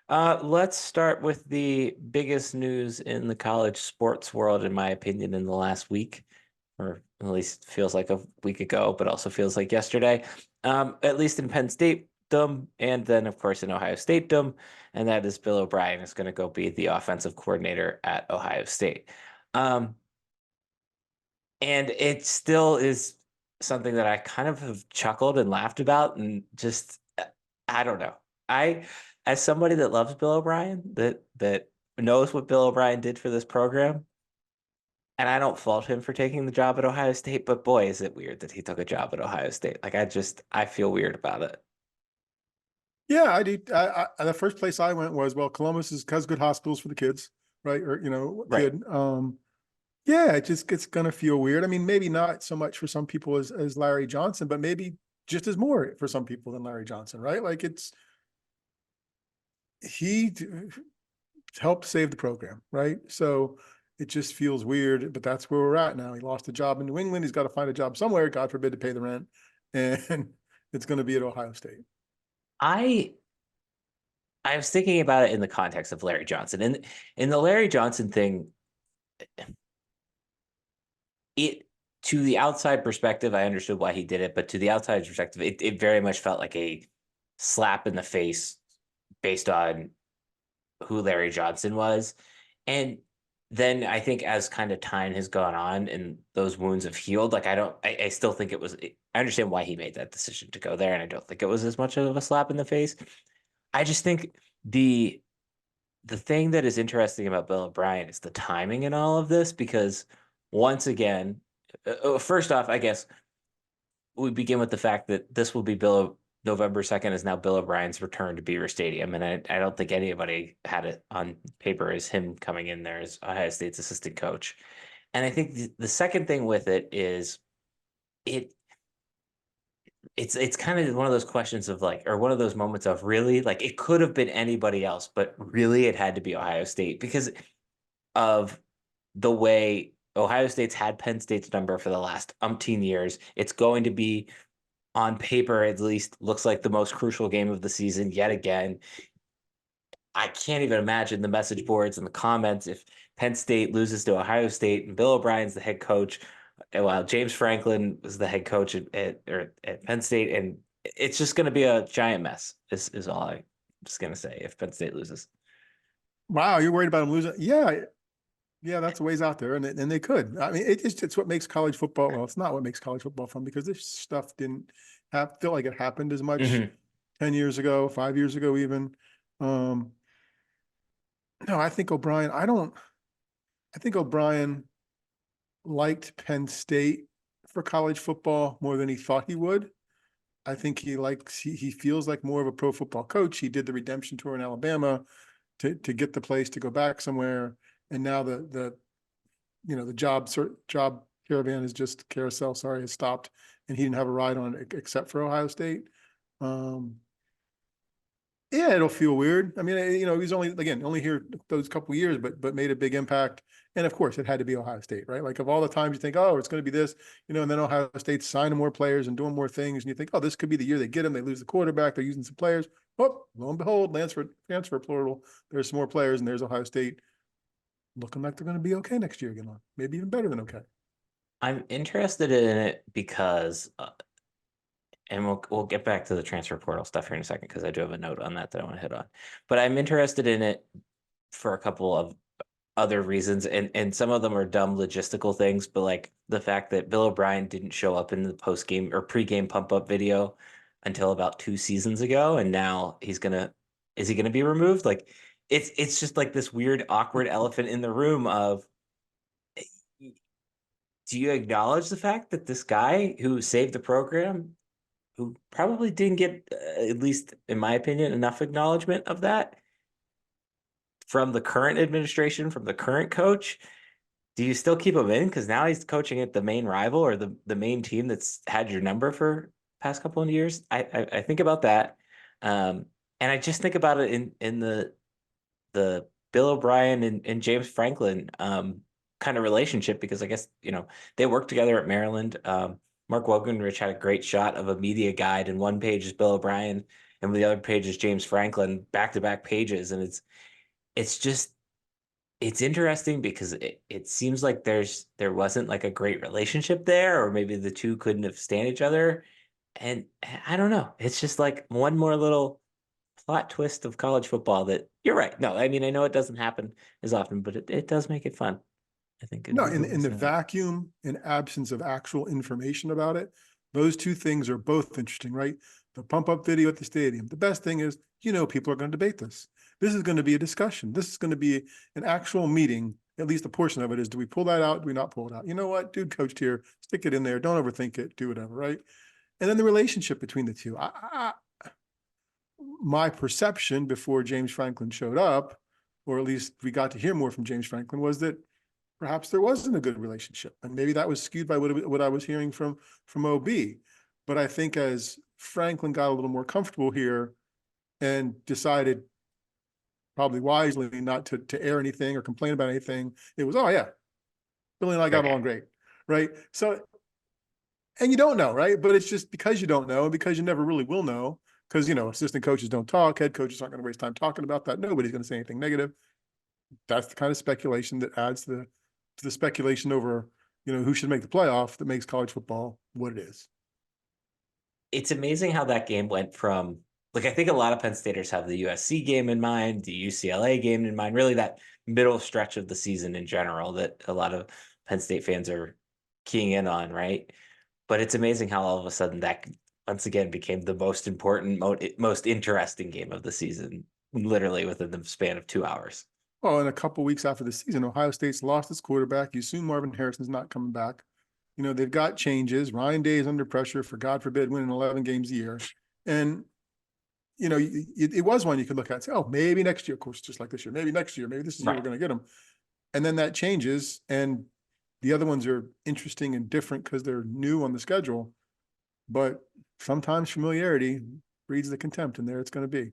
Let's start with the biggest news in the college sports world, in my opinion, in the last week, or at least feels like a week ago, but also feels like yesterday. At least in Penn State Dome, and then of course in Ohio State Dome, and that is Bill O'Brien is going to go be the offensive coordinator at Ohio State. Um, and it still is something that I kind of have chuckled and laughed about, and just I don't know. I, as somebody that loves Bill O'Brien, that knows what Bill O'Brien did for this program, and I don't fault him for taking the job at Ohio State, but boy, is it weird that he took a job at Ohio State. Like I feel weird about it. Yeah, I did. The first place I went was, well, Columbus has good hospitals for the kids, right? Or Right. good. Yeah, it's gonna feel weird. I mean, maybe not so much for some people as Larry Johnson, but maybe just as more for some people than Larry Johnson, right? Like he helped save the program, right? So it just feels weird, but that's where we're at now. He lost a job in New England. He's got to find a job somewhere, God forbid, to pay the rent, and it's going to be at Ohio State. I I was thinking about it in the context of Larry Johnson. And in the Larry Johnson thing, it to the outside perspective, I understood why he did it, but to the outside perspective, it very much felt like a slap in the face based on who Larry Johnson was. And then I think as kind of time has gone on and those wounds have healed, like I still think it was, I understand why he made that decision to go there. And I don't think it was as much of a slap in the face. I just think the, the thing that is interesting about Bill O'Brien is the timing in all of this, because once again, first off, I guess we begin with the fact that this will be November 2nd is now Bill O'Brien's return to Beaver Stadium. And I don't think anybody had it on paper as him coming in there as Ohio State's assistant coach. And I think the second thing with it is it it's kind of one of those questions of like, or one of those moments of really like it could have been anybody else, but really it had to be Ohio State because of the way Ohio State's had Penn State's number for the last umpteen years. It's going to be on paper, at least, looks like the most crucial game of the season yet again. I can't even imagine the message boards and the comments if Penn State loses to Ohio State and Bill O'Brien's the head coach, while James Franklin was the head coach at Penn State, and it's just going to be a giant mess. Is all I'm just going to say if Penn State loses. Wow, you're worried about him losing? Yeah, yeah, that's a ways out there, and they could. I mean, it's what makes college football. Well, it's not what makes college football fun because this stuff didn't feel like it happened as much Mm-hmm. 10 years ago, 5 years ago, even. Um, no, I think O'Brien. I don't. I think O'Brien liked Penn State for college football more than he thought he would. I think he feels like more of a pro football coach. He did the redemption tour in Alabama to get the place to go back somewhere, and now the job caravan is just carousel. Sorry, has stopped, and he didn't have a ride on it except for Ohio State. Um, yeah, it'll feel weird. I mean, he's only here those couple of years, but made a big impact. And of course, it had to be Ohio State, right? Like of all the times you think, oh, it's going to be this, and then Ohio State's signing more players and doing more things, and you think, oh, this could be the year they get him. They lose the quarterback. They're using some players. Oh, lo and behold, transfer plural. There's some more players, and there's Ohio State looking like they're going to be okay next year again. Maybe even better than okay. I'm interested in it because, and we'll get back to the transfer portal stuff here in a second because I do have a note on that I want to hit on. But I'm interested in it for a couple of other reasons, and some of them are dumb logistical things, but like the fact that Bill O'Brien didn't show up in the post game or pre-game pump up video until about 2 seasons ago, and now is he gonna be removed? Like it's just like this weird awkward elephant in the room of, do you acknowledge the fact that this guy who saved the program, who probably didn't get, at least in my opinion, enough acknowledgement of that from the current administration, from the current coach, do you still keep him in? Because now he's coaching at the main rival or the main team that's had your number for past couple of years. I think about that. And I just think about it in the Bill O'Brien and James Franklin kind of relationship, because I guess, they worked together at Maryland. Mark Wogenrich had a great shot of a media guide, and one page is Bill O'Brien, and the other page is James Franklin, back-to-back pages, and it's just it's interesting because it seems like there wasn't like a great relationship there, or maybe the two couldn't have stand each other. And I don't know. It's just like one more little plot twist of college football that you're right. No, I mean, I know it doesn't happen as often, but it does make it fun. I think No, it'd be in nice the to have it. vacuum and absence of actual information about it, those two things are both interesting, right? The pump up video at the stadium. The best thing is, people are going to debate this. This is going to be a discussion. This is going to be an actual meeting. At least a portion of it is, do we pull that out? Do we not pull it out? You know what? Dude coached here. Stick it in there. Don't overthink it. Do whatever, right? And then the relationship between the two. My perception before James Franklin showed up, or at least we got to hear more from James Franklin, was that perhaps there wasn't a good relationship, and maybe that was skewed by what I was hearing from OB. But I think as Franklin got a little more comfortable here and decided, probably wisely, not to air anything or complain about anything, it was, oh yeah, Billy and I got Great guy. along great, right? So, and you don't know, right? But it's just because you don't know, and because you never really will know, because assistant coaches don't talk, head coaches aren't going to waste time talking about that. Nobody's going to say anything negative. That's the kind of speculation that adds to the speculation over, who should make the playoff, that makes college football what it is. It's amazing how that game went from like I think a lot of Penn Staters have the USC game in mind, the UCLA game in mind, really that middle stretch of the season in general that a lot of Penn State fans are keying in on, right? But it's amazing how all of a sudden that once again became the most important, most interesting game of the season, literally within the span of 2 hours. Well, in a couple weeks after the season, Ohio State's lost its quarterback. You assume Marvin Harrison's not coming back. They've got changes. Ryan Day is under pressure for, God forbid, winning 11 games a year. And, it was one you could look at and say, oh, maybe next year, of course, just like this year, maybe next year, maybe this is the year we're going to get them. And then that changes. And the other ones are interesting and different because they're new on the schedule. But sometimes familiarity breeds the contempt, and there it's going to be.